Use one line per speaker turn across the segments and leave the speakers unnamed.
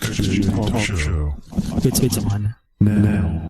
XJ Talk Show.
It's on.
Now.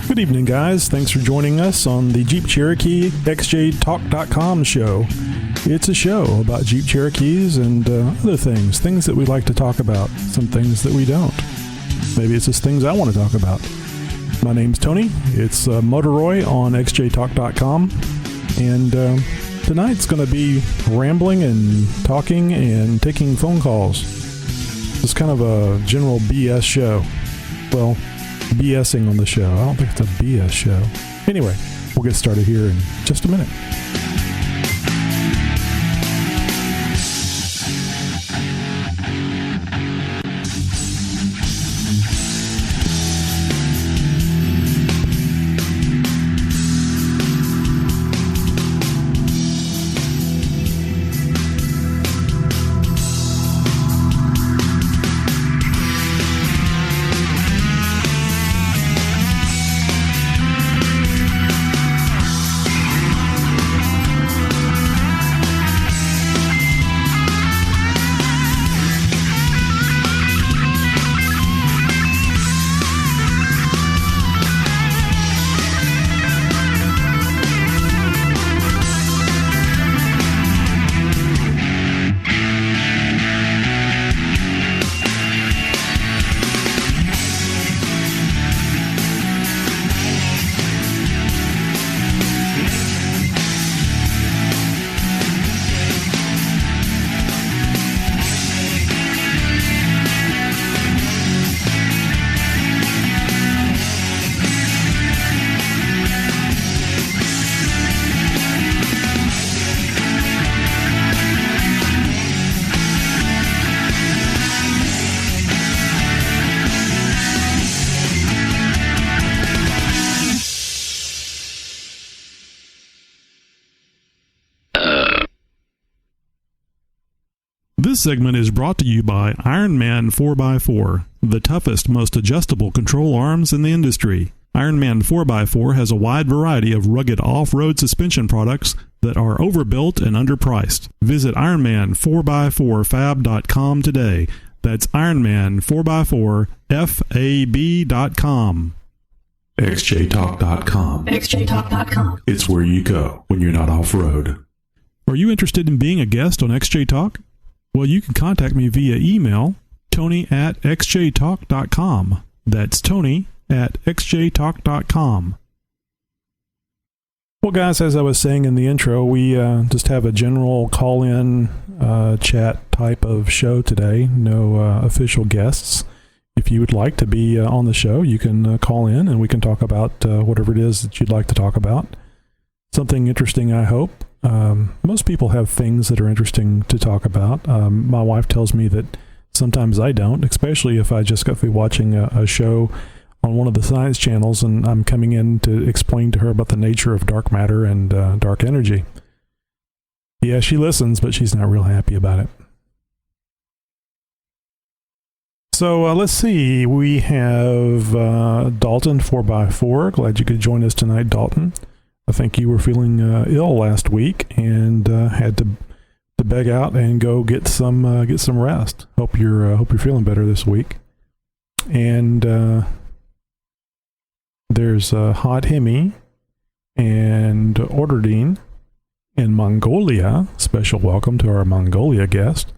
Good evening, guys. Thanks for joining us on the Jeep Cherokee xjtalk.com show. It's a show about Jeep Cherokees and other things that we like to talk about, some things that we don't. Maybe it's just things I want to talk about. My name's Tony. It's Muckleroy on xjtalk.com, and tonight's going to be rambling and talking and taking phone calls. It's kind of a general BS show. Well, BSing on the show. I don't think it's a BS show. Anyway, we'll get started here in just a minute. This segment is brought to you by Ironman 4x4, the toughest, most adjustable control arms in the industry. Ironman 4x4 has a wide variety of rugged off-road suspension products that are overbuilt and underpriced. Visit Ironman4x4fab.com today. That's Ironman4x4fab.com. xjtalk.com.
xjtalk.com.
It's where you go when you're not off-road.
Are you interested in being a guest on XJ Talk? Well, you can contact me via email, tony@xjtalk.com. That's tony@xjtalk.com. Well, guys, as I was saying in the intro, we just have a general call-in chat type of show today. No official guests. If you would like to be on the show, you can call in and we can talk about whatever it is that you'd like to talk about. Something interesting, I hope. Most people have things that are interesting to talk about. My wife tells me that sometimes I don't, especially if I just got through watching a show on one of the science channels and I'm coming in to explain to her about the nature of dark matter and dark energy. Yeah, she listens, but she's not real happy about it. So let's see. We have Dalton 4x4. Glad you could join us tonight, Dalton. I think you were feeling ill last week and had to beg out and go get some rest. Hope you're feeling better this week. And there's Hot Himmie and Orderdine in Mongolia. Special welcome to our Mongolia guest.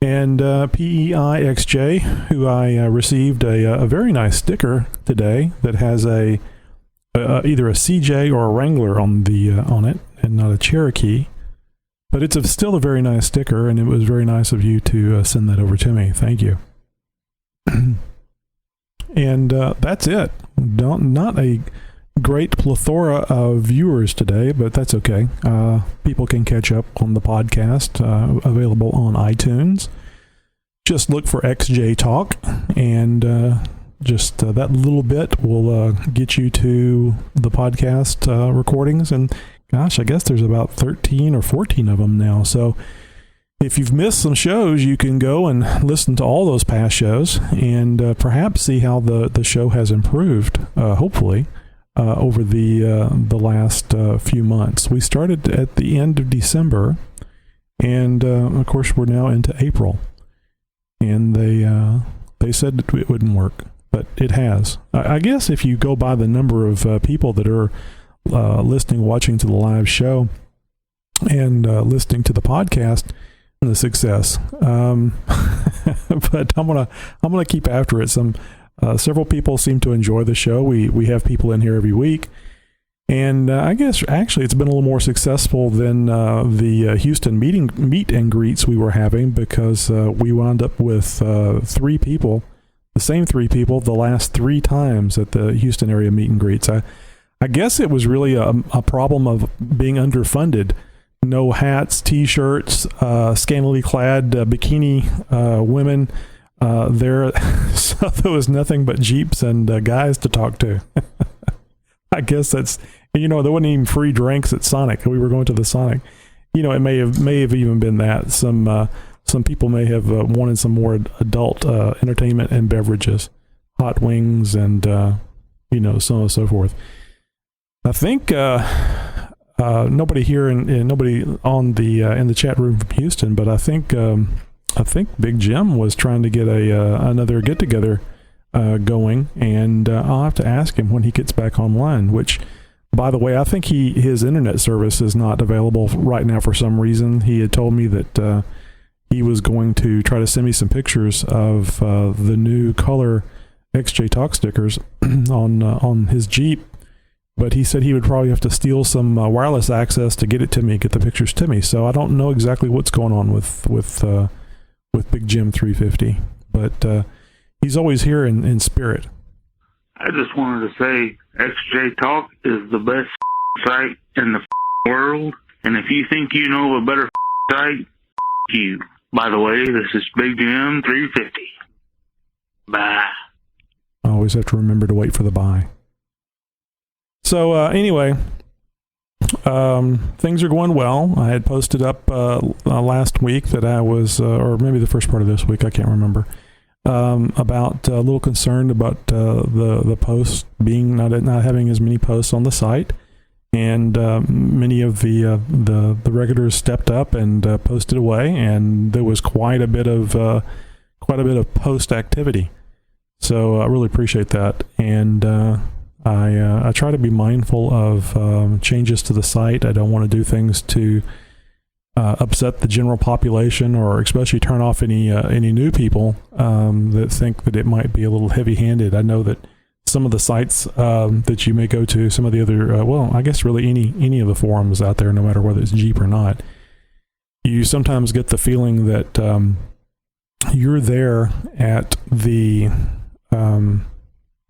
And PEI XJ, who I received a very nice sticker today that has either a CJ or a Wrangler on it, and not a Cherokee. But it's still a very nice sticker, and it was very nice of you to send that over to me. Thank you. And that's it. Not a
great plethora of viewers today, but that's okay. People can catch up on the podcast, available on iTunes. Just look for XJ Talk, and just that little bit will get you to the podcast recordings. And gosh, I guess there's about 13 or 14 of them now. So if you've missed some shows, you can go and listen to all those past shows and perhaps see how the show has improved, hopefully, over the last few months. We started at the end of December, and of course we're now into April. And they said it wouldn't work, but it has. I guess if you go by the number of people that are listening, watching to the live show, and listening to the podcast, the success. But I'm gonna keep after it. Several people seem to enjoy the show. We have people in here every week. And I guess actually it's been a little more successful than the Houston meet and greets we were having, because we wound up with the same three people, the last 3 times at the Houston area meet and greets. I guess it was really a problem of being underfunded. No hats, T-shirts, scantily clad bikini women there. So there was nothing but Jeeps and guys to talk to. I guess that's, there wasn't even free drinks at Sonic. We were going to the Sonic. It may have even been that. Some people may have wanted some more adult entertainment and beverages, hot wings, and so on and so forth. I think nobody here and nobody on the in the chat room from Houston, but I think Big Jim was trying to get another get together going, and I'll have to ask him when he gets back online, which, by the way, I think his internet service is not available right now for some reason. He had told me that he was going to try to send me some pictures of the new color XJ Talk stickers on his Jeep, but he said he would probably have to steal some wireless access to get the pictures to me. So I don't know exactly what's going on with Big Jim 350, but he's always here in spirit.
I just wanted to say XJ Talk is the best site in the world, and if you think you know a better site, you. By the way, this is Big Jim 350. Bye.
I always have to remember to wait for the bye. So anyway, things are going well. I had posted up last week that I was, or maybe the first part of this week, I can't remember, about a little concerned about the posts being not having as many posts on the site, and many of the regulars stepped up and posted away, and there was quite a bit of post activity. So I really appreciate that, and I try to be mindful of changes to the site. I don't want to do things to upset the general population, or especially turn off any new people that think that it might be a little heavy-handed. I know that some of the sites that you may go to, some of the other, I guess really any of the forums out there, no matter whether it's Jeep or not, you sometimes get the feeling that you're there at the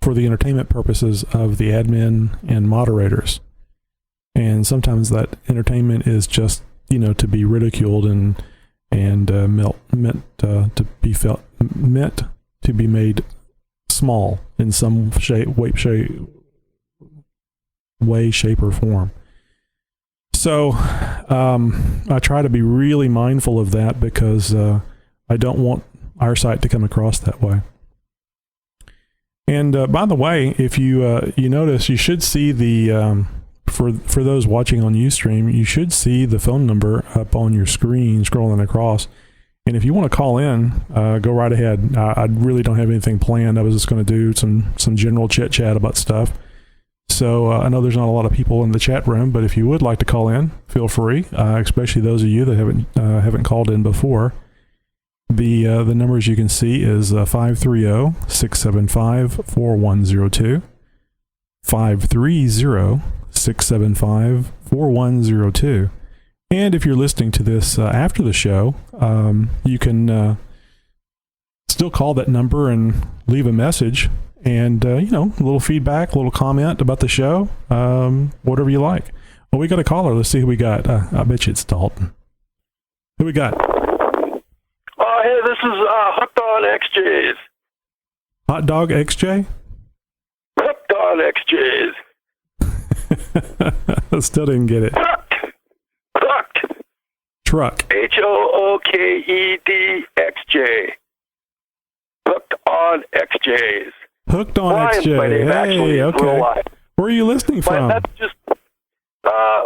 for the entertainment purposes of the admin and moderators, and sometimes that entertainment is just to be ridiculed and meant to be made small in some way, shape, or form. So I try to be really mindful of that, because I don't want our site to come across that way. And by the way, if you notice, you should see the for those watching on Ustream, you should see the phone number up on your screen scrolling across. And if you want to call in, go right ahead. I really don't have anything planned. I was just going to do some general chit chat about stuff. So I know there's not a lot of people in the chat room, but if you would like to call in, feel free. Especially those of you that haven't called in before. The numbers you can see is 530-675-4102, 530-675-4102. And if you're listening to this after the show, you can still call that number and leave a message, and a little feedback, a little comment about the show, whatever you like. Well, we got a caller. Let's see who we got. I bet you it's Dalton. Who we got?
Hey, this is Hooked on XJs.
Hot Dog XJ?
Hooked on XJs.
Still didn't get it.
Hooked.
Truck.
HOOKED Hooked on XJs.
Hooked on
Brian's
XJ.
my name, actually,
Okay. Where are you listening from?
But that's just,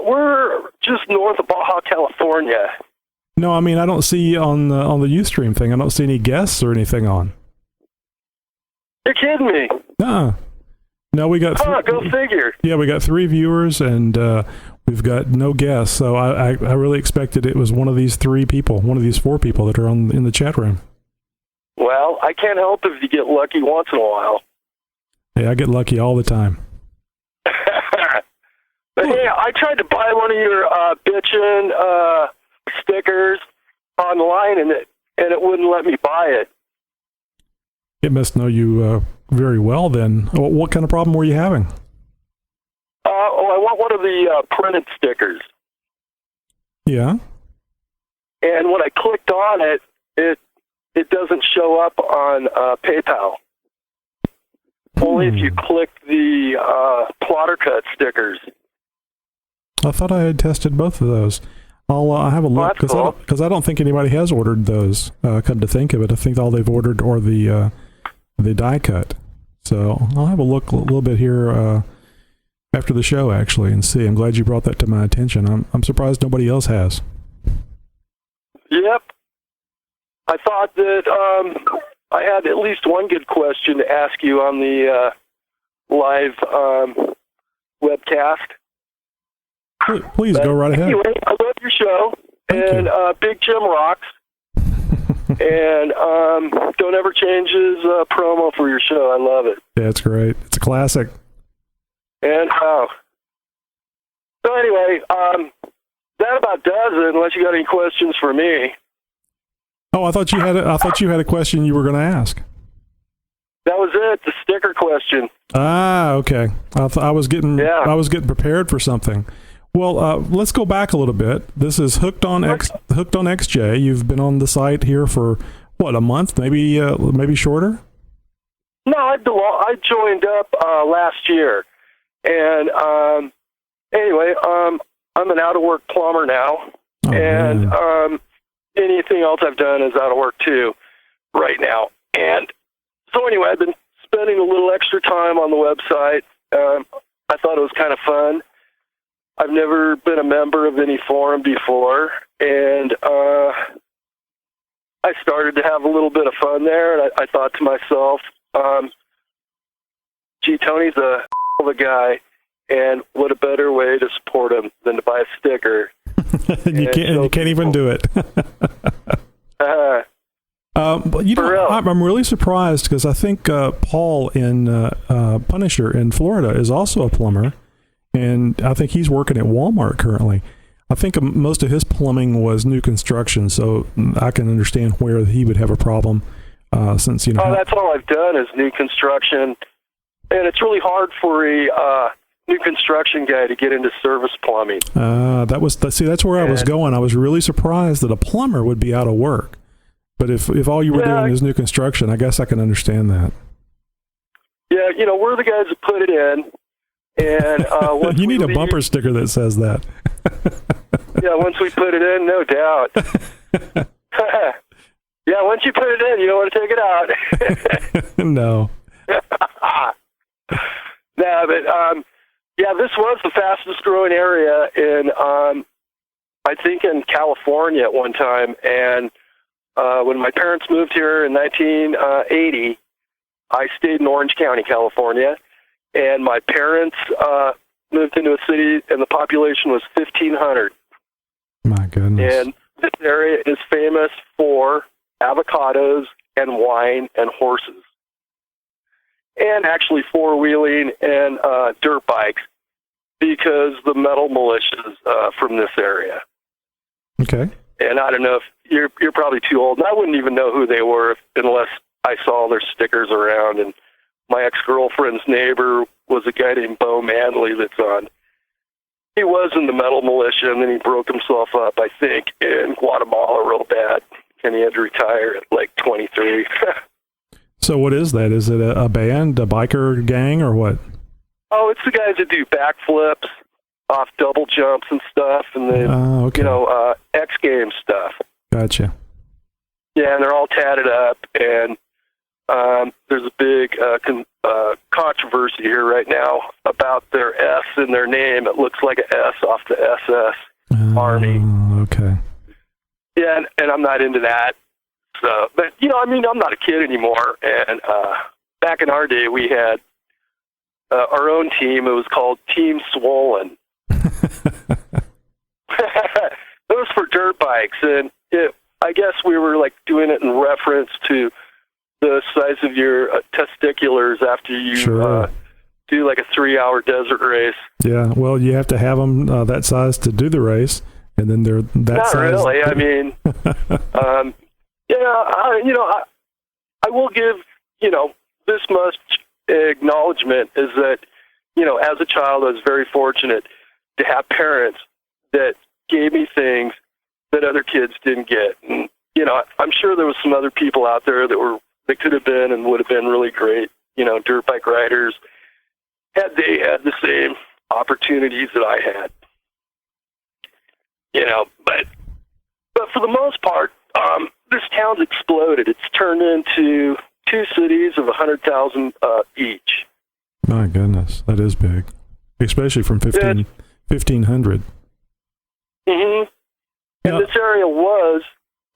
we're just north of Baja, California.
No, I mean, I don't see on the Ustream thing, I don't see any guests or anything on.
You're kidding me.
No, we got...
Go figure.
Yeah, we got 3 viewers, and we've got no guests, so I really expected it was one of these 4 people that are in the chat room.
Well, I can't help if you get lucky once in a while.
Hey, I get lucky all the time.
But hey, I tried to buy one of your bitchin' stickers online, and it wouldn't let me buy it.
It must know you very well then. What kind of problem were you having?
I want one of the printed stickers.
Yeah.
And when I clicked on it, it doesn't show up on PayPal. Only if you click the plotter cut stickers.
I thought I had tested both of those. I'll have a look because I don't think anybody has ordered those. Come to think of it, I think all they've ordered are the die cut. So I'll have a look a little bit here after the show actually and see. I'm glad you brought that to my attention. I'm surprised nobody else has.
Yep. I thought that I had at least one good question to ask you on the live webcast.
Please go right ahead.
Anyway, I love your show. And Big Jim rocks. And don't ever change his promo for your show. I love it.
Yeah, it's great. It's a classic.
And so anyway, that about does it. Unless you got any questions for me.
Oh, I thought you had a question you were going to ask.
That was it. The sticker question.
Ah, okay. I was getting prepared for something. Well, let's go back a little bit. This is Hooked on XJ. You've been on the site here for what, a month, maybe shorter?
No, I joined up last year, and anyway, I'm an out of work plumber now, anything else I've done is out of work too right now. And so anyway, I've been spending a little extra time on the website. I thought it was kind of fun. I've never been a member of any forum before, and I started to have a little bit of fun there, and I thought to myself, gee, Tony's a guy, and what a better way to support him than to buy a sticker.
You can't even do it. But I'm really surprised because I think Paul in Punisher in Florida is also a plumber, and I think he's working at Walmart currently. I think most of his plumbing was new construction, so I can understand where he would have a problem since, that's all I've done is new construction, and it's really hard for a new construction guy to get into service plumbing. That's where I was going. I was really surprised that a plumber would be out of work. But if all you were doing is new construction, I guess I can understand that. Yeah,
we're the guys that put it in. And
you need a bumper sticker that says that.
Yeah, once we put it in, no doubt. Yeah, once you put it in, you don't want to take it out.
No.
No, but this was the fastest growing area in, I think, in California at one time. And when my parents moved here in 1980, I stayed in Orange County, California. And my parents moved into a city, and the population was 1,500.
My goodness.
And this area is famous for avocados and wine and horses. And actually four-wheeling and dirt bikes, because the metal militias from this area.
Okay.
And I don't know if you're probably too old, and I wouldn't even know who they were unless I saw their stickers around and my ex-girlfriend's neighbor was a guy named Bo Manley that's on. He was in the metal militia, and then he broke himself up, I think, in Guatemala real bad, and he had to retire at like 23.
So what is that? Is it a band, a biker gang, or what?
Oh, it's the guys that do backflips off double jumps and stuff, and then,
okay.
X Games stuff.
Gotcha.
Yeah, and they're all tatted up, and there's a big controversy here right now about their S in their name. It looks like an S off the SS Army.
Okay.
Yeah, and I'm not into that. So, but, I'm not a kid anymore, and back in our day, we had our own team. It was called Team Swollen. It was for dirt bikes, and I guess we were like doing it in reference to the size of your testiculars after you do like a 3-hour desert race.
Yeah, well, you have to have them that size to do the race, and then they're that
Not
size.
Not really. I mean, I will give this much acknowledgement is that as a child I was very fortunate to have parents that gave me things that other kids didn't get. And, I'm sure there was some other people out there that could have been and would have been really great, dirt bike riders, had they had the same opportunities that I had. But for the most part, this town's exploded. It's turned into 2 cities of 100,000 each.
My goodness, that is big, especially from 1,500.
Mm-hmm. And this area was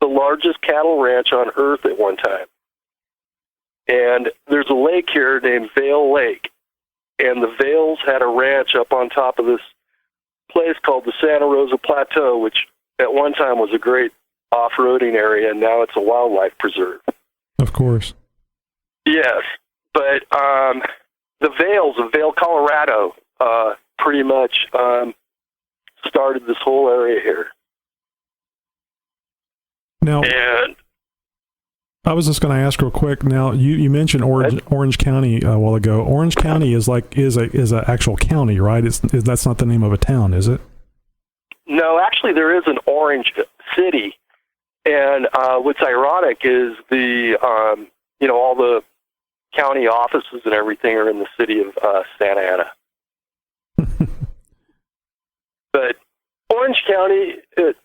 the largest cattle ranch on Earth at one time. And there's a lake here named Vail Lake. And the Vails had a ranch up on top of this place called the Santa Rosa Plateau, which at one time was a great off-roading area, and now it's a wildlife preserve.
Of course.
Yes. But the Vails of Vail, Colorado, pretty much started this whole area here.
Now, I was just going to ask real quick. Now, you mentioned Orange County a while ago. Orange County is an actual county, right? That's not the name of a town, is it?
No, actually, there is an Orange City, and what's ironic is all the county offices and everything are in the city of Santa Ana. But Orange County, it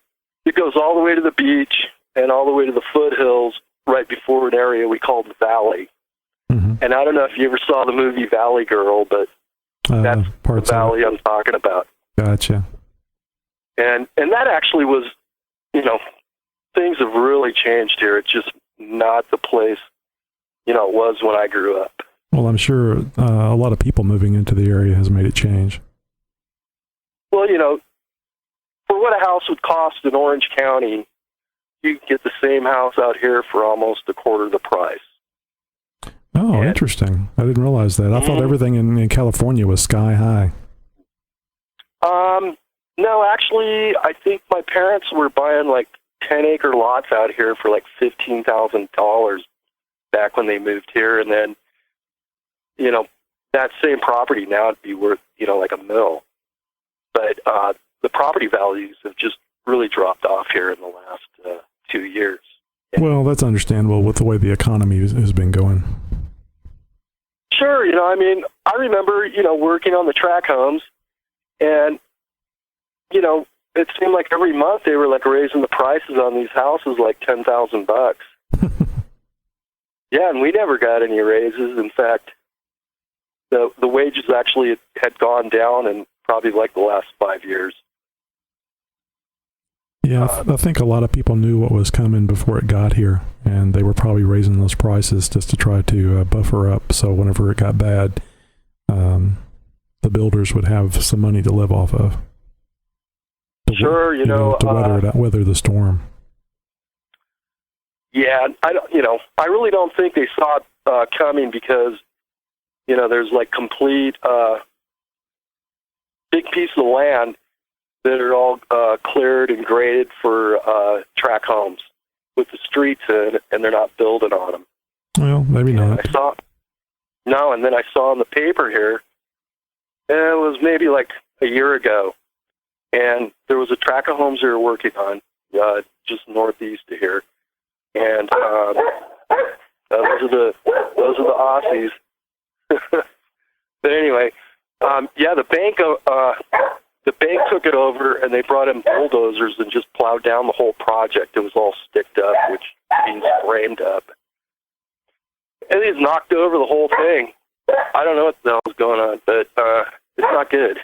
goes all the way to the beach and all the way to the foothills right before an area we call the Valley. Mm-hmm. And I don't know if you ever saw the movie Valley Girl, but that's the valley I'm talking about.
Gotcha.
And that actually was, things have really changed here. It's just not the place, it was when I grew up.
Well, I'm sure a lot of people moving into the area has made it change.
Well, for what a house would cost in Orange County, you can get the same house out here for almost a quarter the price.
Oh, interesting. I didn't realize that. I thought everything in California was sky high.
No, actually, I think my parents were buying like 10-acre lots out here for like $15,000 back when they moved here. And then, that same property now would be worth, like $1 million. But the property values have just really dropped off here in the last 2 years. Yeah.
Well, that's understandable with the way the economy has been going.
Sure, I remember, working on the track homes, and, it seemed like every month they were like raising the prices on these houses like $10,000. Yeah, and we never got any raises. In fact, the wages actually had gone down in probably like the last 5 years.
Yeah, I think a lot of people knew what was coming before it got here, and they were probably raising those prices just to try to buffer up. So whenever it got bad, the builders would have some money to live off of.
Sure,
to weather the storm.
Yeah, I really don't think they saw it coming because, there's like complete big piece of land that are all cleared and graded for track homes with the streets in, and they're not building on them.
Well, maybe not.
No, and then I saw in the paper here, and it was maybe like a year ago, and there was a tract of homes they were working on, just northeast of here, and those are the Aussies. But anyway, the bank took it over, and they brought in bulldozers and just plowed down the whole project. It was all sticked up, which means framed up. And he's knocked over the whole thing. I don't know what the hell is going on, but it's not good.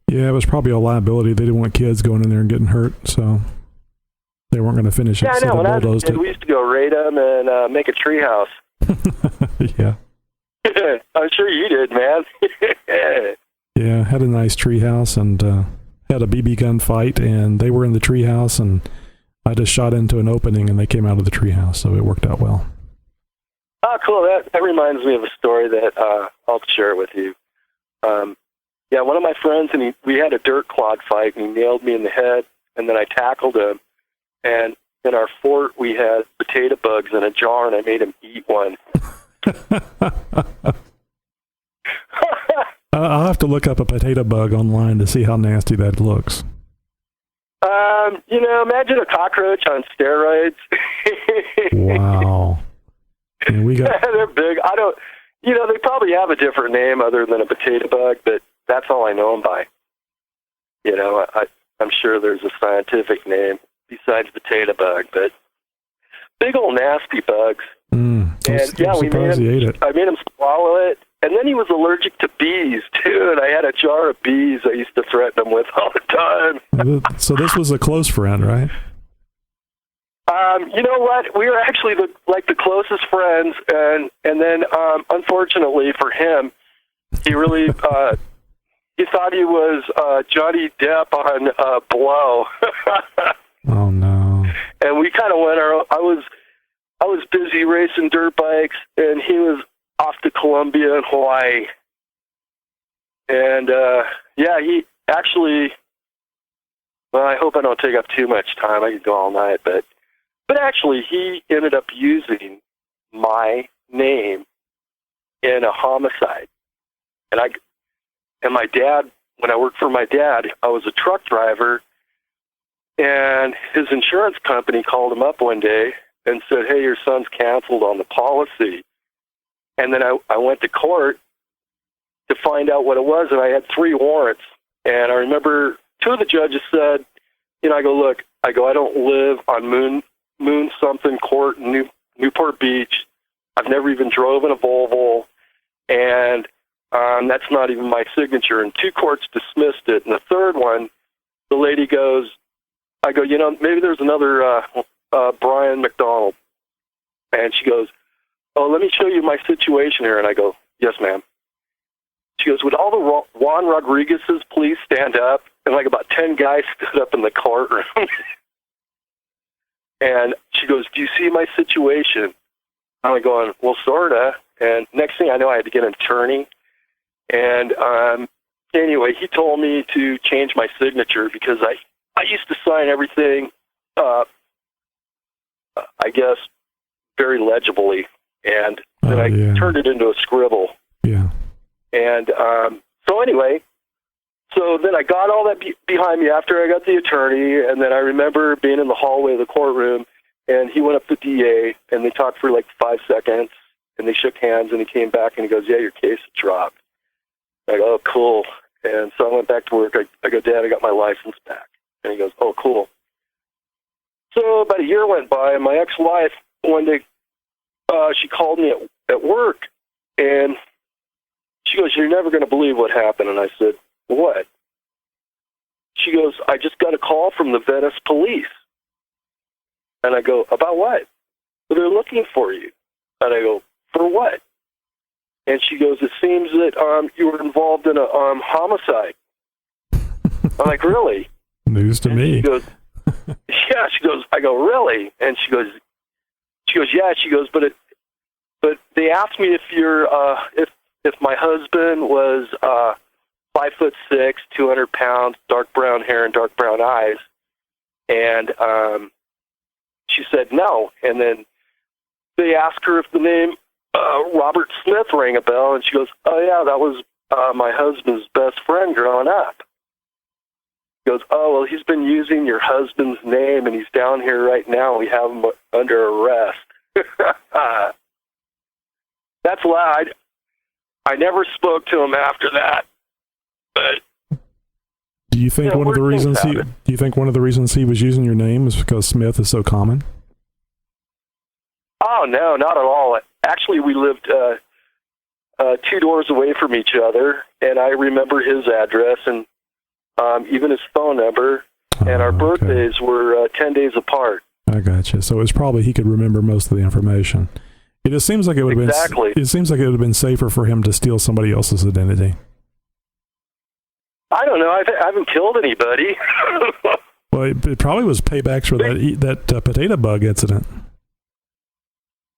Yeah, it was probably a liability. They didn't want kids going in there and getting hurt, so they weren't going to finish it.
Yeah, I know. When I was a kid, we used to go raid them and make a treehouse.
Yeah.
I'm sure you did, man.
Yeah, had a nice treehouse and had a BB gun fight, and they were in the treehouse, and I just shot into an opening, and they came out of the treehouse, so it worked out well.
Oh, cool. That reminds me of a story that I'll share with you. One of my friends, and we had a dirt clod fight, and he nailed me in the head, and then I tackled him. And in our fort, we had potato bugs in a jar, and I made him eat one.
I'll have to look up a potato bug online to see how nasty that looks.
Imagine a cockroach on steroids.
Wow. And we got...
They're big. They probably have a different name other than a potato bug, but that's all I know them by. I'm sure there's a scientific name besides potato bug, but big old nasty bugs.
I'm surprised he ate it.
I made him swallow it, and then he was allergic to bees too. And I had a jar of bees I used to threaten him with all the time.
So this was a close friend, right?
You know what? We were actually the closest friends, and then unfortunately for him, he really he thought he was Johnny Depp on Blow.
Oh no!
And we kind of went our. I was busy racing dirt bikes, and he was off to Colombia and Hawaii. And he actually. Well, I hope I don't take up too much time. I could go all night, but actually, he ended up using my name in a homicide. And my dad, when I worked for my dad, I was a truck driver, and his insurance company called him up one day and said, "Hey, your son's canceled on the policy." And then I went to court to find out what it was, and I had 3 warrants. And I remember 2 of the judges said, I go, I don't live on Moon something court in Newport Beach. I've never even drove in a Volvo, and that's not even my signature. And 2 courts dismissed it. And the third one, the lady goes, I go, maybe there's another Brian McDonald. And she goes, "Oh, let me show you my situation here." And I go, "Yes, ma'am." She goes, "Would all the Juan Rodriguez's please stand up?" And like about 10 guys stood up in the courtroom. And she goes, "Do you see my situation?" I'm like going, "Well, sorta." And next thing I know, I had to get an attorney. And anyway, he told me to change my signature because I used to sign everything, I guess, very legibly. And then I turned it into a scribble.
Yeah.
And so anyway, so then I got all that behind me after I got the attorney, and then I remember being in the hallway of the courtroom, and he went up to the DA, and they talked for like 5 seconds, and they shook hands, and he came back, and he goes, "Yeah, your case is dropped." I go, "Oh, cool." And so I went back to work. I go, "Dad, I got my license back." And he goes, "Oh, cool." So about a year went by, and my ex-wife, one day, she called me at work, and she goes, "You're never going to believe what happened." And I said, "What?" She goes, "I just got a call from the Venice police." And I go, "About what?" "Well, they're looking for you." And I go, "For what?" And she goes, "It seems that you were involved in a homicide." I'm like, "Really?"
News to me.
She goes, "Yeah." She goes, I go, "Really?" And she goes, "Yeah." She goes, but they asked me if you're if my husband was 5'6", 200 pounds, dark brown hair and dark brown eyes. And she said no. And then they asked her if the name Robert Smith rang a bell, and she goes, "Oh yeah, that was my husband's best friend growing up." He goes, "Oh well, he's been using your husband's name, and he's down here right now. We have him under arrest." That's loud. I never spoke to him after that, but
do you think one of the reasons he was using your name is because Smith is so common?
Oh no, not at all. Actually, we lived 2 doors away from each other, and I remember his address and even his phone number, and our birthdays were 10 days apart.
I gotcha. So it was probably he could remember most of the information. It just seems like it would have been. It seems like it would have been safer for him to steal somebody else's identity.
I don't know. I haven't killed anybody.
Well, it probably was paybacks for that potato bug incident.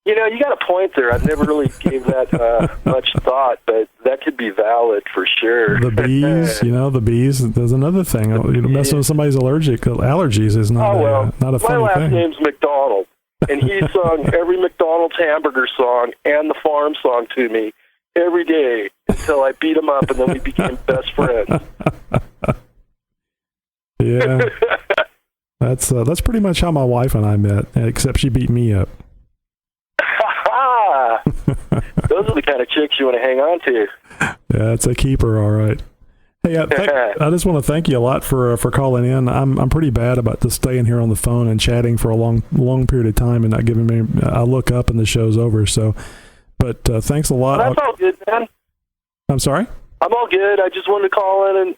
You know, you got a point there. I've never really gave that much thought, but that could be valid for sure.
The bees, the bees. There's another thing. Messing with somebody's allergies is not a funny thing.
My last name's McDonald, and he sung every McDonald's hamburger song and the farm song to me every day until I beat him up, and then we became best friends.
Yeah, that's pretty much how my wife and I met, except she beat me up.
Those are the kind of chicks you want to hang on to.
Yeah, it's a keeper, all right. Hey, I just want to thank you a lot for calling in. I'm pretty bad about just staying here on the phone and chatting for a long period of time and not giving me. I look up and the show's over. So, but thanks a lot.
That's all good, man.
I'm sorry.
I'm all good. I just wanted to call in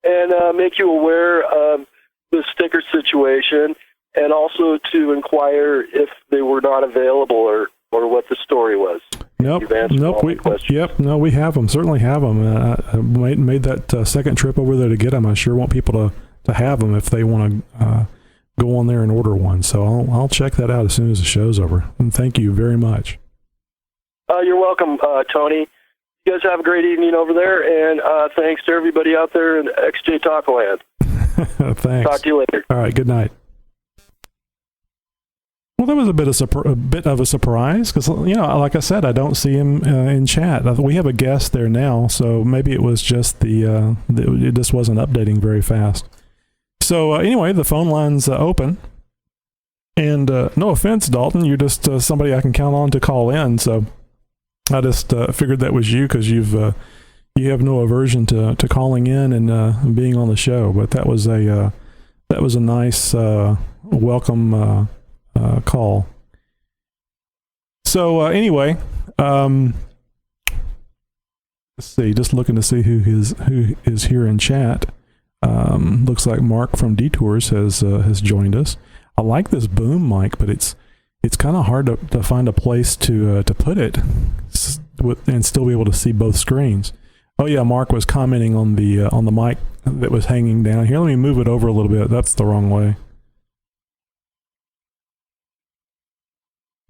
and make you aware of the sticker situation, and also to inquire if they were not available or what the story was.
Nope. We have them. Certainly have them. I made that second trip over there to get them. I sure want people to have them if they want to go on there and order one. So I'll check that out as soon as the show's over. And thank you very much.
You're welcome, Tony. You guys have a great evening over there, and thanks to everybody out there in XJ Talk Land.
Thanks.
Talk to you later.
All right. Good night. Well, that was a bit of a surprise because, like I said, I don't see him in chat. We have a guest there now, so maybe it was just it just wasn't updating very fast. So anyway, the phone line's open, and no offense, Dalton, you're just somebody I can count on to call in. So I just figured that was you because you have no aversion to calling in and being on the show. But that was a nice welcome. Call. So anyway, let's see. Just looking to see who is here in chat. Looks like Mark from Detours has joined us. I like this boom mic, but it's kind of hard to find a place to put it and still be able to see both screens. Oh yeah, Mark was commenting on the mic that was hanging down here. Let me move it over a little bit. That's the wrong way.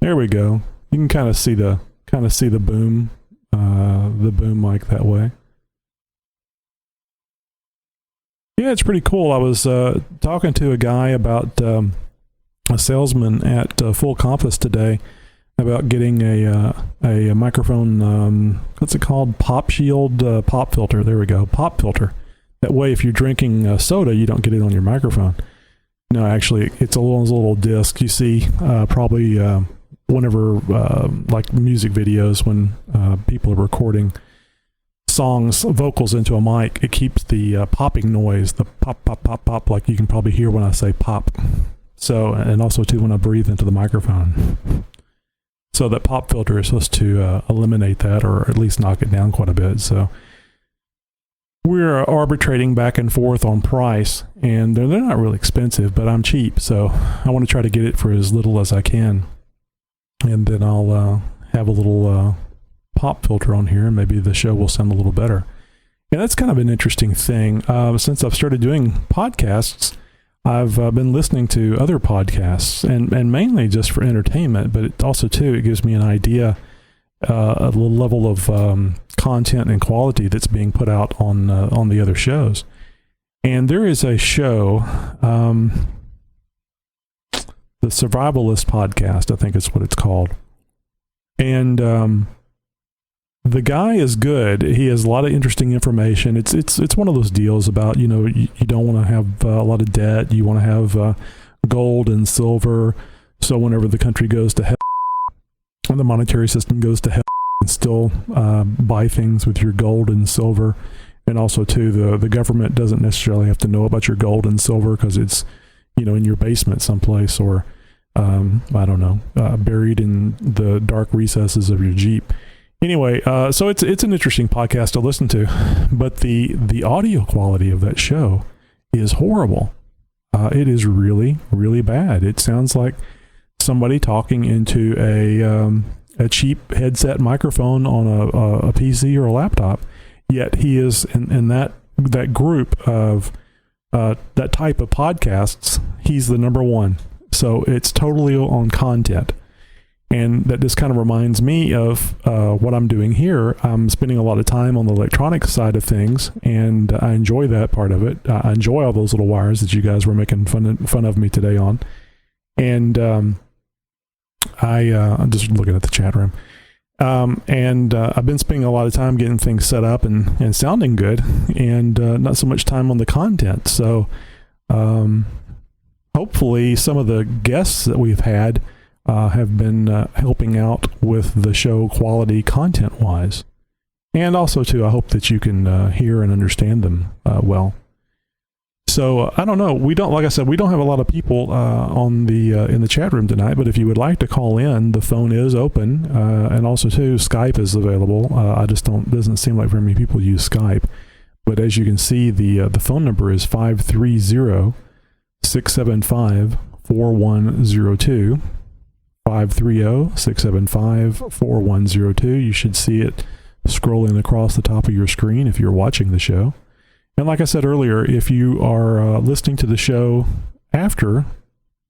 There we go. You can kind of see the boom mic that way. Yeah, it's pretty cool. I was talking to a guy about a salesman at Full Compass today about getting a microphone. What's it called? Pop Shield pop filter. There we go. Pop filter. That way, if you're drinking soda, you don't get it on your microphone. No, actually, it's a little disc. You see, probably. Whenever like music videos, when people are recording songs, vocals into a mic, it keeps the popping noise, the pop, pop, pop, pop, like you can probably hear when I say pop. So, and also too when I breathe into the microphone. So that pop filter is supposed to eliminate that, or at least knock it down quite a bit. So we're arbitrating back and forth on price, and they're not really expensive, but I'm cheap, so I want to try to get it for as little as I can. And then I'll have a little pop filter on here, and maybe the show will sound a little better. And that's kind of an interesting thing. Since I've started doing podcasts, I've been listening to other podcasts, and mainly just for entertainment, but it also, too, it gives me an idea, a little level of content and quality that's being put out on the other shows. And there is a show... the Survivalist Podcast, I think is what it's called.
And the guy is good. He has a lot of interesting information. It's one of those deals about, you don't want to have a lot of debt. You want to have gold and silver. So whenever the country goes to hell, and the monetary system goes to hell, and still buy things with your gold and silver. And also, too, the government doesn't necessarily have to know about your gold and silver because it's, in your basement someplace or, I don't know, buried in the dark recesses of your Jeep. Anyway, so it's an interesting podcast to listen to, but the audio quality of that show is horrible. It is really, really bad. It sounds like somebody talking into a cheap headset microphone on a PC or a laptop. Yet he is in that group of that type of podcasts. He's the number one. So it's totally on content. And that just kind of reminds me of what I'm doing here. I'm spending a lot of time on the electronic side of things, and I enjoy that part of it. I enjoy all those little wires that you guys were making fun of me today on. And I'm just looking at the chat room. And I've been spending a lot of time getting things set up and sounding good, and not so much time on the content. So hopefully some of the guests that we've had have been helping out with the show quality content-wise. And also, too, I hope that you can hear and understand them well. So, I don't know. Like I said, we don't have a lot of people in the chat room tonight, but if you would like to call in, the phone is open. And also, too, Skype is available. Doesn't seem like very many people use Skype. But as you can see, the phone number is 530-675-4102. 530-675-4102. You should see it scrolling across the top of your screen if you're watching the show. And like I said earlier, if you are listening to the show after,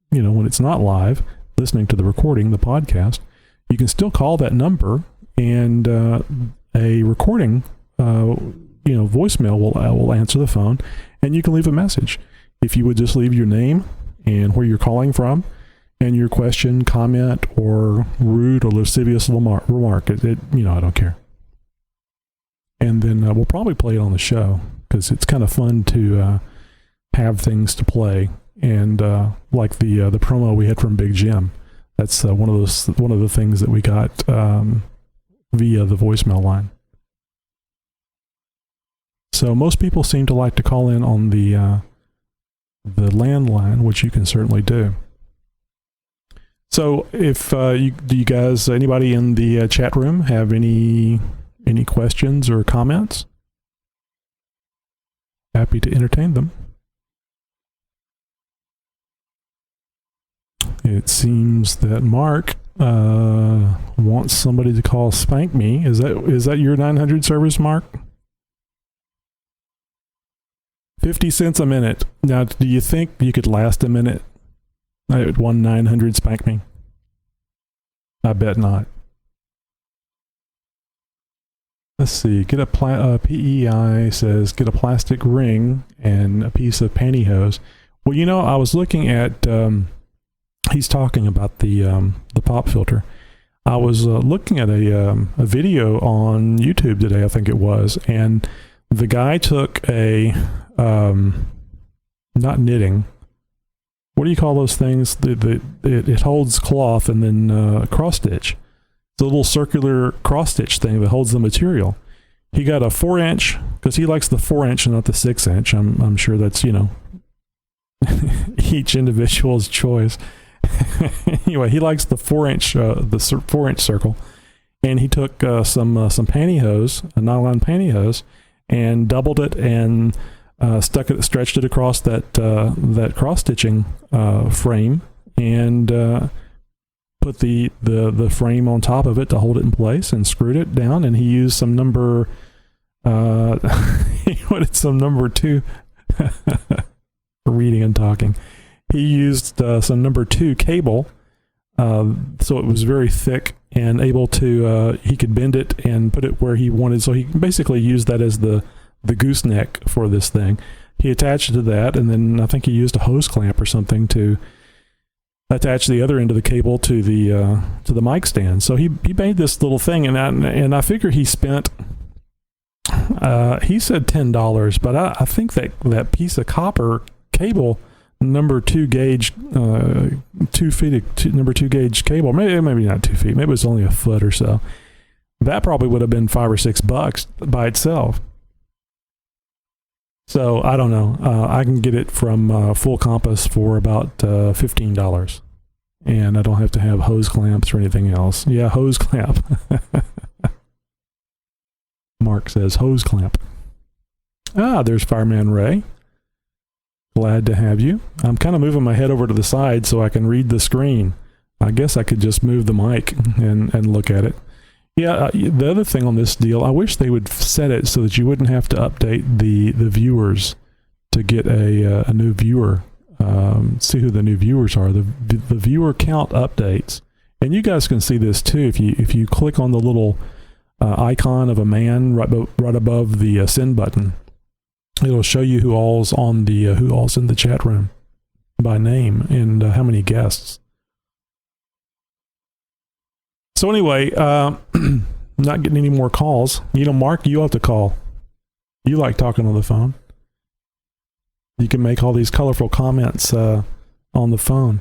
when it's not live, listening to the recording, the podcast, you can still call that number, and a recording, voicemail will answer the phone, and you can leave a message. If you would just leave your name and where you're calling from, and your question, comment, or rude or lascivious remark, I don't care. And then we'll probably play it on the show because it's kind of fun to have things to play. And like the promo we had from Big Jim, that's one of the things that we got via the voicemail line. So most people seem to like to call in on the landline, which you can certainly do. So if anybody in the chat room have any questions or comments? Happy to entertain them. It seems that Mark wants somebody to call Spank Me. Is that your 900 service, Mark? 50 cents a minute. Now, do you think you could last a minute? I would 1-900 Spank Me. I bet not. Let's see. Get a PEI says get a plastic ring and a piece of pantyhose. Well, I was looking at. He's talking about the pop filter. I was looking at a video on YouTube today, I think it was, and the guy took a not knitting. What do you call those things? It holds cloth and then cross stitch. It's a little circular cross stitch thing that holds the material. He got a 4-inch because he likes the 4-inch and not the 6-inch. I'm sure that's each individual's choice. Anyway, he likes the 4-inch 4-inch circle, and he took some pantyhose, a nylon pantyhose, and doubled it and stretched it across that cross stitching frame, and put the frame on top of it to hold it in place, and screwed it down. And he used some number he wanted some number 2 reading and talking. He used some number 2 cable, so it was very thick and able to he could bend it and put it where he wanted. So he basically used that as the gooseneck for this thing. He attached it to that, and then I think he used a hose clamp or something to
attach the other end of the cable to the mic stand. So he made this little thing, and I figure he spent. He said $10, but I think that piece of copper cable, number 2 gauge, 2 feet, number 2 gauge cable, maybe not 2 feet, maybe it was only a foot or so. That probably would have been $5 or $6 by itself. So I don't know. I can get it from Full Compass for about $15, and I don't have to have hose clamps or anything else. Yeah, hose clamp. Mark says hose clamp. There's Fireman Ray. Glad to have you. I'm kind of moving my head over to the side so I can read the screen. I guess I could just move the mic and look at it. Yeah, the other thing on this deal, I wish they would set it so that you wouldn't have to update the viewers to get a new viewer. See who the new viewers are. The viewer count updates, and you guys can see this too if you click on the little icon of a man right above the send button. It'll show you who all's in the chat room by name and how many guests. So anyway, not getting any more calls. Mark, you have to call. You like talking on the phone. You can make all these colorful comments on the phone.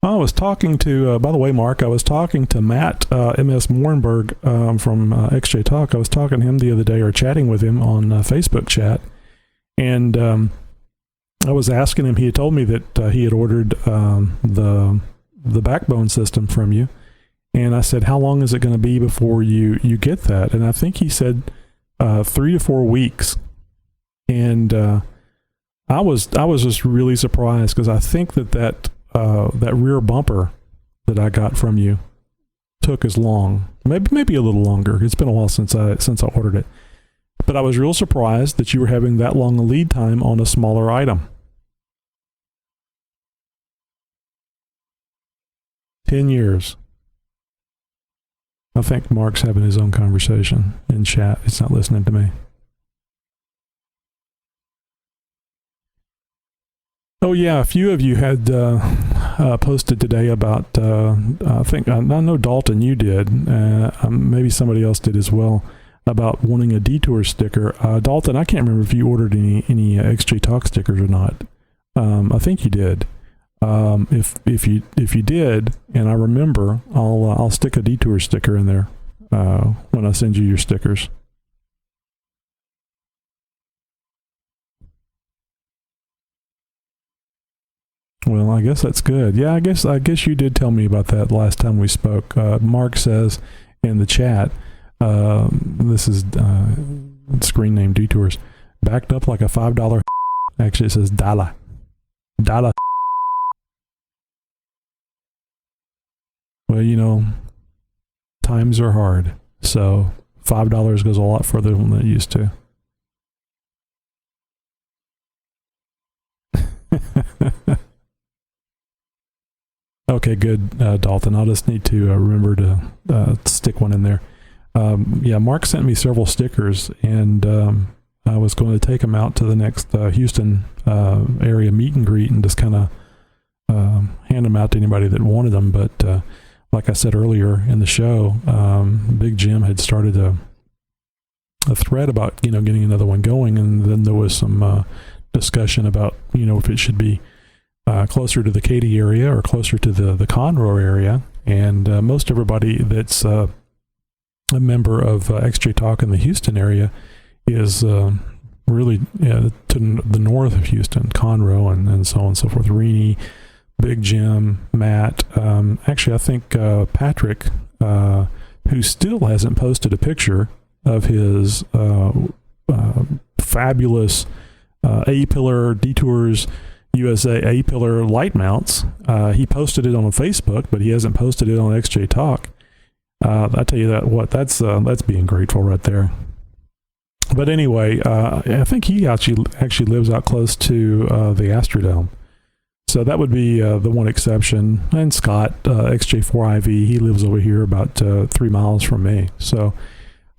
I was talking to, by the way, Mark, I was talking to Matt M.S. Morenberg from XJ Talk. I was talking to him the other day, or chatting with him on Facebook chat, and I was asking him, he had told me that he had ordered the backbone system from you, and I said, how long is it going to be before you get that? And I think he said 3 to 4 weeks, and I was just really surprised, because I think that rear bumper that I got from you took as long, maybe a little longer. It's been a while since I ordered it, but I was real surprised that you were having that long a lead time on a smaller item. 10 years. I think Mark's having his own conversation in chat. He's not listening to me. Oh yeah, a few of you had posted today about, I know Dalton, you did, maybe somebody else did as well, about wanting a Detours sticker. Dalton, I can't remember if you ordered any XJ Talk stickers or not. I think you did. If you did, and I remember, I'll stick a Detours sticker in there when I send you your stickers. Well, I guess that's good. Yeah, I guess you did tell me about that last time we spoke. Mark says in the chat, this is screen name Detours, backed up like a $5. Actually, it says dollar. Well, times are hard, so $5 goes a lot further than it used to. Okay, good, Dalton. I'll just need to remember to stick one in there. Yeah, Mark sent me several stickers, and I was going to take them out to the next Houston area meet and greet and just kind of hand them out to anybody that wanted them. But like I said earlier in the show, Big Jim had started a thread about getting another one going, and then there was some discussion about if it should be closer to the Katy area or closer to the Conroe area. And most everybody that's a member of XJ Talk in the Houston area is really to the north of Houston, Conroe, and so on and so forth. Reenie, Big Jim, Matt. Actually, I think Patrick, who still hasn't posted a picture of his fabulous A-pillar Detours USA A-pillar light mounts. He posted it on Facebook, but he hasn't posted it on XJ Talk. I tell you that's being grateful right there. But anyway, I think he actually lives out close to the Astrodome. So that would be the one exception. And Scott, XJ4IV, he lives over here about 3 miles from me. So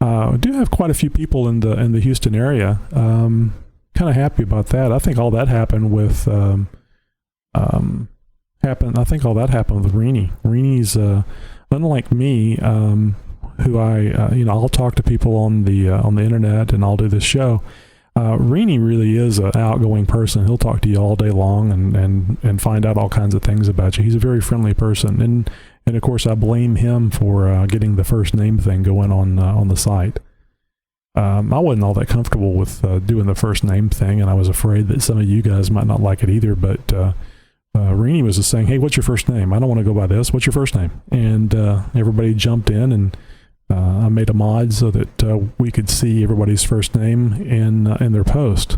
do have quite a few people in the Houston area. Kind of happy about that. I think all that happened with I think all that happened with Renee. Renee's unlike me, who I'll talk to people on the internet and I'll do this show. Renee really is an outgoing person. He'll talk to you all day long and find out all kinds of things about you. He's a very friendly person, and of course I blame him for getting the first name thing going on the site. I wasn't all that comfortable with doing the first name thing, and I was afraid that some of you guys might not like it either. But Renee was just saying, "Hey, what's your first name? I don't want to go by this. What's your first name?" And everybody jumped in, and I made a mod so that we could see everybody's first name in their post.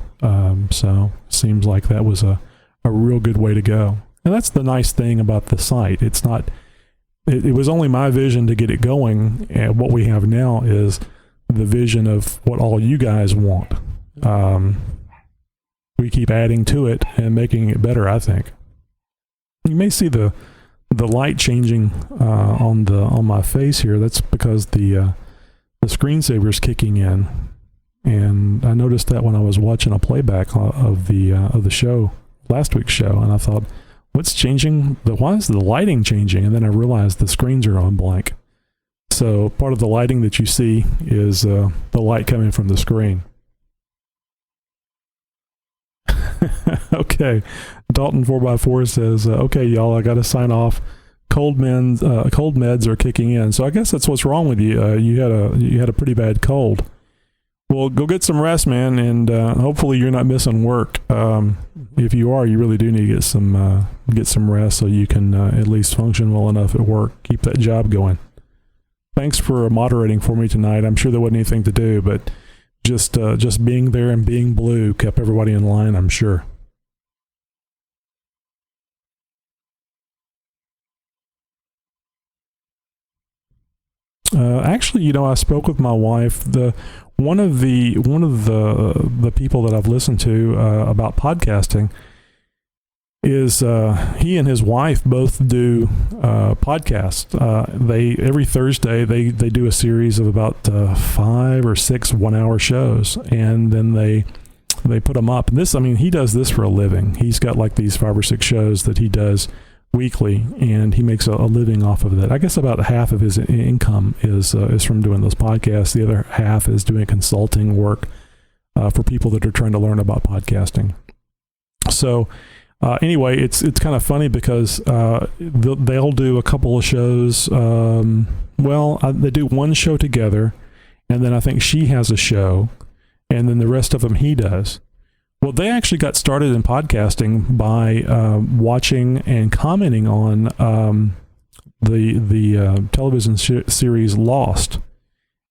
So seems like that was a real good way to go. And that's the nice thing about the site. It's not. It was only my vision to get it going, and what we have now is the vision of what all you guys want. We keep adding to it and making it better, I think. You may see the light changing on my face here. That's because the screensaver's kicking in, and I noticed that when I was watching a playback of the show, last week's show, and I thought, what's changing? Why is the lighting changing? And then I realized the screens are on blank. So part of the lighting that you see is the light coming from the screen. Okay, Dalton 4x4 says, "Okay, y'all, I got to sign off. Cold meds are kicking in." So I guess that's what's wrong with you. You had a pretty bad cold. Well, go get some rest, man, and hopefully you're not missing work. If you are, you really do need to get some rest so you can at least function well enough at work. Keep that job going. Thanks for moderating for me tonight. I'm sure there wasn't anything to do, but just being there and being blue kept everybody in line, I'm sure. Actually, I spoke with my wife. One of the people that I've listened to about podcasting is he and his wife both do podcasts. Every Thursday they do a series of about 5 or 6 1-hour shows, and then they put them up. And he does this for a living. He's got like these 5 or 6 shows that he does weekly, and he makes a living off of that. I guess about half of his income is from doing those podcasts. The other half is doing consulting work for people that are trying to learn about podcasting. So anyway, it's kind of funny because they'll do a couple of shows. They do one show together, and then I think she has a show, and then the rest of them he does. Well, they actually got started in podcasting by watching and commenting on the television series Lost.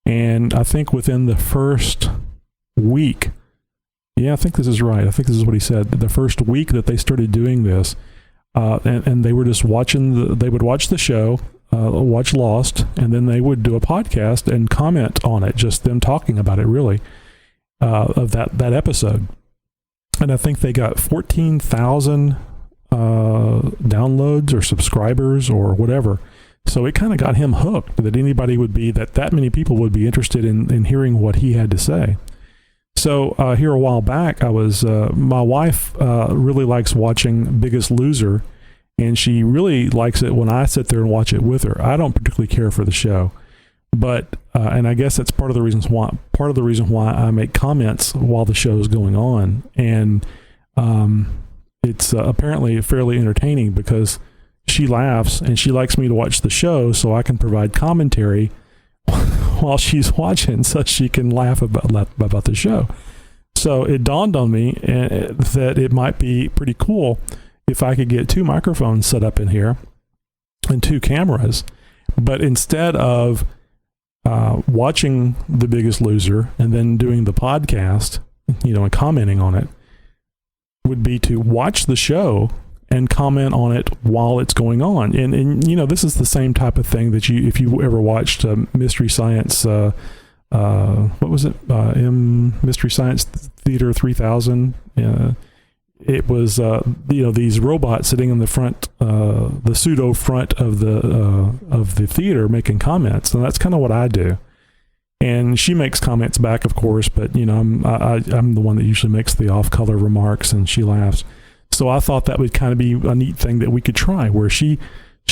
And I think within the first week, I think this is right. I think this is what he said. The first week that they started doing this, and they were just watching, they would watch the show, watch Lost, and then they would do a podcast and comment on it, just them talking about it, really, of that episode. And I think they got 14,000 downloads or subscribers or whatever. So it kind of got him hooked that many people would be interested in hearing what he had to say. So here a while back, my wife really likes watching Biggest Loser, and she really likes it when I sit there and watch it with her. I don't particularly care for the show, but and I guess that's part of the reason why I make comments while the show is going on, and it's apparently fairly entertaining because she laughs and she likes me to watch the show so I can provide commentary while she's watching, so she can laugh about the show. So it dawned on me that it might be pretty cool if I could get 2 microphones set up in here and 2 cameras, but instead of watching The Biggest Loser and then doing the podcast, and commenting on it, would be to watch the show and comment on it while it's going on. And this is the same type of thing that if you ever watched Mystery Science, what was it? Mystery Science Theater 3000. It was these robots sitting in the front, the pseudo front of the theater making comments, and that's kind of what I do. And she makes comments back, of course, but I'm the one that usually makes the off-color remarks, and she laughs. So I thought that would kind of be a neat thing that we could try, where she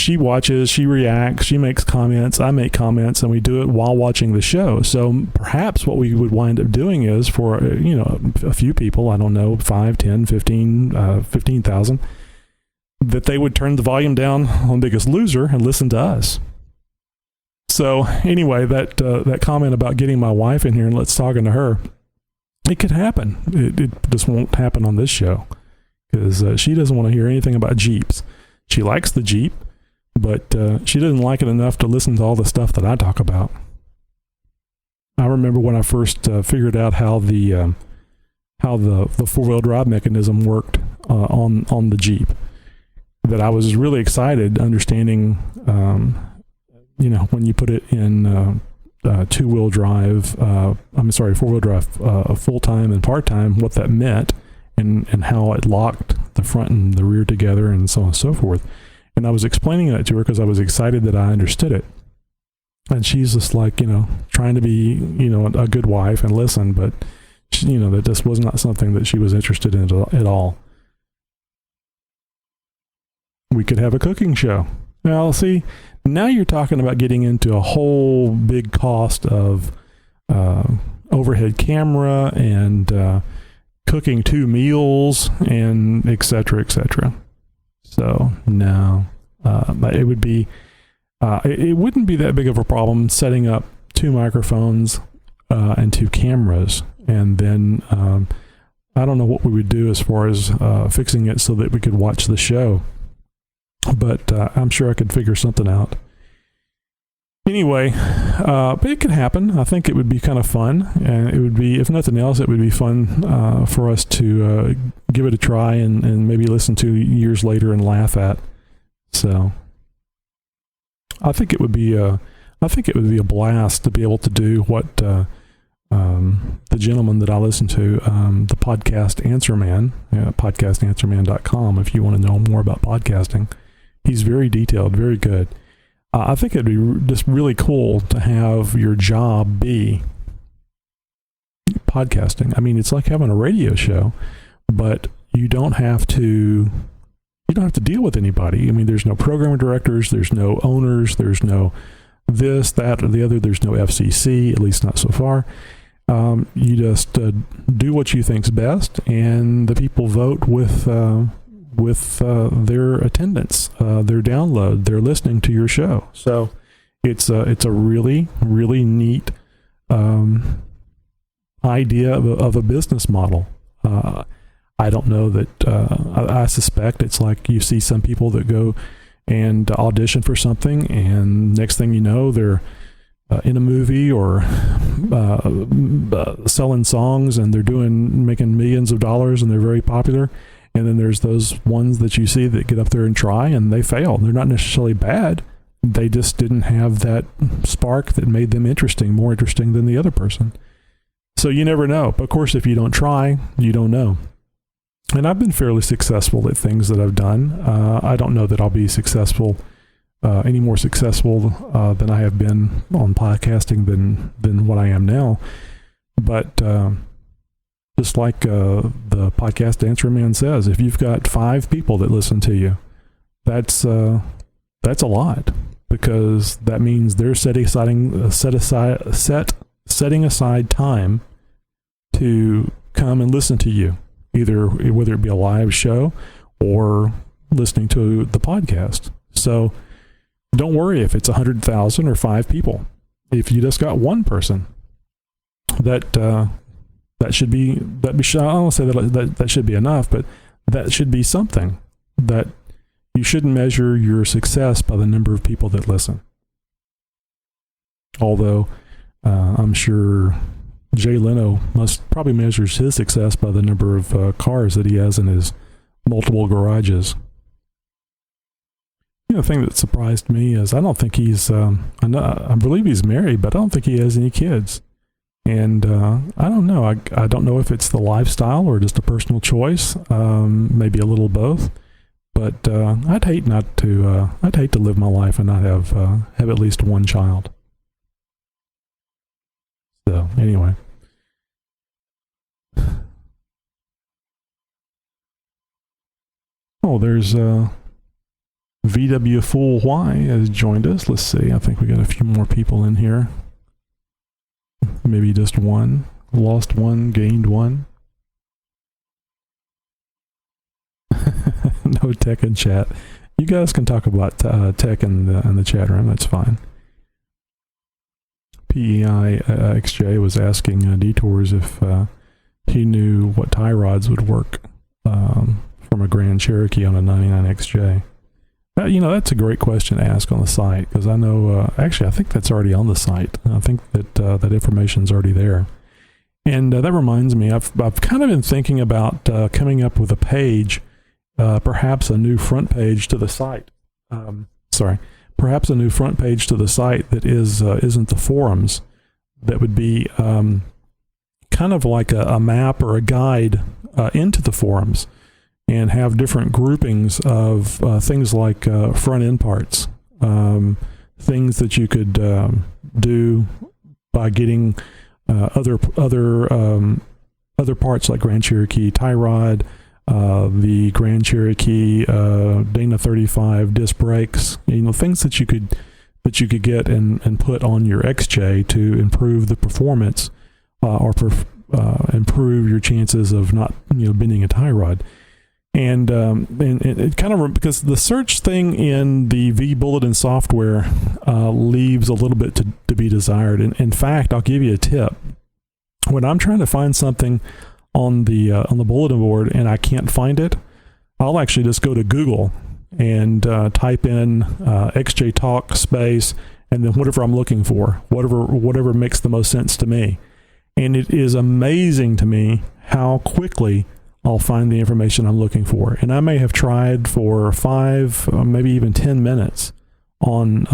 watches, she reacts, she makes comments, I make comments, and we do it while watching the show. So perhaps what we would wind up doing is for a few people, I don't know, 5, 10, 15, 15,000, that they would turn the volume down on Biggest Loser and listen to us. So anyway, that comment about getting my wife in here and let's talking to her, it could happen. It just won't happen on this show because she doesn't want to hear anything about Jeeps. She likes the Jeep, but she doesn't like it enough to listen to all the stuff that I talk about. I remember when I first figured out how the four-wheel drive mechanism worked on the Jeep, that I was really excited understanding, when you put it in four-wheel drive full-time and part-time, what that meant and how it locked the front and the rear together and so on and so forth. And I was explaining that to her because I was excited that I understood it. And she's just like, trying to be, a good wife and listen, but she, that just was not something that she was interested in at all. We could have a cooking show. Now, see, now you're talking about getting into a whole big cost of overhead camera and cooking 2 meals and et cetera, et cetera. So, no, it would be, it wouldn't be that big of a problem setting up 2 microphones and 2 cameras. And then I don't know what we would do as far as fixing it so that we could watch the show. But I'm sure I could figure something out. Anyway, but it could happen. I think it would be kind of fun. And it would be, if nothing else, it would be fun for us to give it a try and maybe listen to years later and laugh at. So I think it would be a blast to be able to do what the gentleman that I listen to, the Podcast Answer Man, podcastanswerman.com, if you want to know more about podcasting. He's very detailed, very good. I think it'd be just really cool to have your job be podcasting. I mean, it's like having a radio show, but you don't have to deal with anybody. I mean, there's no program directors, there's no owners, there's no this, that, or the other. There's no FCC, at least not so far. You just do what you think's best, and the people vote with their attendance, their download, their listening to your show. So it's a really, really neat idea of a business model. I don't know that, I suspect it's like you see some people that go and audition for something, and next thing you know, they're in a movie or selling songs, and they're making millions of dollars, and they're very popular. And then there's those ones that you see that get up there and try, and they fail. They're not necessarily bad. They just didn't have that spark that made them more interesting than the other person. So you never know. But of course, if you don't try, you don't know. And I've been fairly successful at things that I've done. I don't know that I'll be successful, any more successful than I have been on podcasting than what I am now. But just like the Podcast Answer Man says, if you've got 5 people that listen to you, that's a lot, because that means they're setting aside time to come and listen to you, whether it be a live show or listening to the podcast. So don't worry if it's 100,000 or 5 people. If you just got 1 person, that should be, I don't say that should be enough, but that should be something. That you shouldn't measure your success by the number of people that listen. Although I'm sure Jay Leno probably measures his success by the number of cars that he has in his multiple garages. The thing that surprised me is I don't think he's, I believe he's married, but I don't think he has any kids. And I don't know. I don't know if it's the lifestyle or just a personal choice. Maybe a little both. But I'd hate to live my life and not have at least 1 child. So anyway. Oh, there's VW Fool Y has joined us. Let's see. I think we got a few more people in here. Maybe just one. Lost one, gained one. No tech in chat. You guys can talk about tech in the chat room. That's fine. PEI XJ was asking Detours if he knew what tie rods would work from a Grand Cherokee on a 99 XJ. That's a great question to ask on the site, because I know, actually, I think that's already on the site. I think that that information's already there. And that reminds me, I've kind of been thinking about coming up with a page, perhaps a new front page to the site. Perhaps a new front page to the site that isn't the forums. That would be kind of like a map or a guide into the forums, and have different groupings of things like front end parts, things that you could do by getting other parts like Grand Cherokee tie rod, the Grand Cherokee Dana 35 disc brakes, things that you could get and put on your XJ to improve the performance or improve your chances of not bending a tie rod. And it kind of, because the search thing in the V-Bulletin software leaves a little bit to be desired. And in fact, I'll give you a tip. When I'm trying to find something on the bulletin board and I can't find it, I'll actually just go to Google and type in XJ Talk space and then whatever I'm looking for, whatever makes the most sense to me. And it is amazing to me how quickly I'll find the information I'm looking for. And I may have tried for 5, maybe even 10 minutes on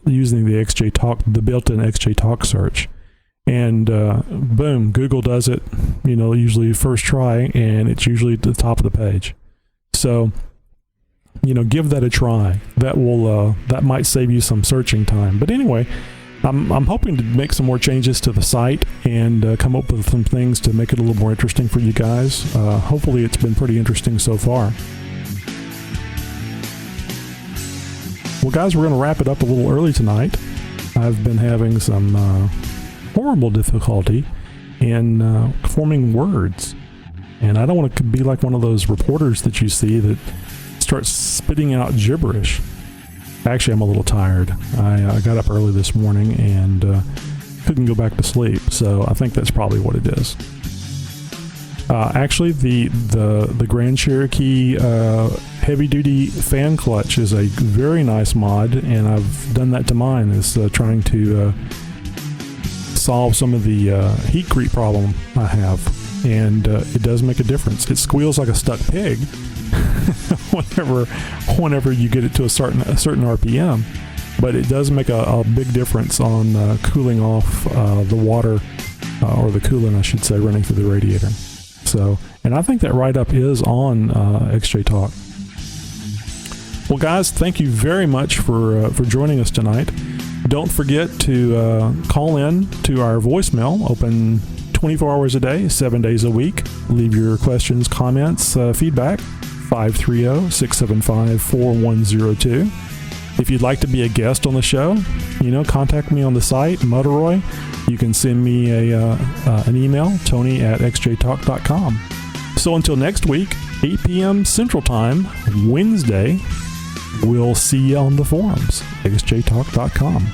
using the XJ Talk, the built-in XJ Talk search. And boom, Google does it, usually first try, and it's usually at the top of the page. So, give that a try. That might save you some searching time. But anyway, I'm hoping to make some more changes to the site and come up with some things to make it a little more interesting for you guys. Hopefully it's been pretty interesting so far. Well, guys, we're going to wrap it up a little early tonight. I've been having some horrible difficulty in forming words. And I don't want to be like one of those reporters that you see that starts spitting out gibberish. Actually, I'm a little tired. I got up early this morning and couldn't go back to sleep, so I think that's probably what it is. Actually, the Grand Cherokee heavy-duty fan clutch is a very nice mod, and I've done that to mine, is trying to solve some of the heat creep problem I have, and it does make a difference. It squeals like a stuck pig whenever you get it to a certain RPM, but it does make a big difference on cooling off the water or the coolant, I should say, running through the radiator. So, and I think that write-up is on XJ Talk. Well, guys, thank you very much for joining us tonight. Don't forget to call in to our voicemail, open 24 hours a day, 7 days a week. Leave your questions, comments, feedback. 530-675-4102. If you'd like to be a guest on the show, contact me on the site, Muckleroy. You can send me an email, Tony@xjtalk.com. So until next week, 8 p.m. Central Time, Wednesday, we'll see you on the forums, xjtalk.com.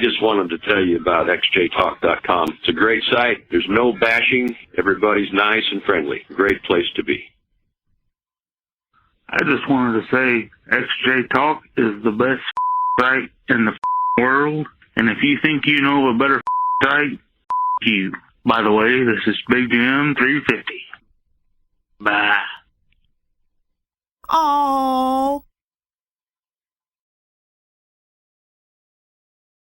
just wanted to tell you about xjtalk.com. It's a great site. There's no bashing. Everybody's nice and friendly. Great place to be.
I just wanted to say XJ Talk is the best site in the world, and if you think you know a better site, you. By the way, this is Big Jim 350. Bye.
Aw.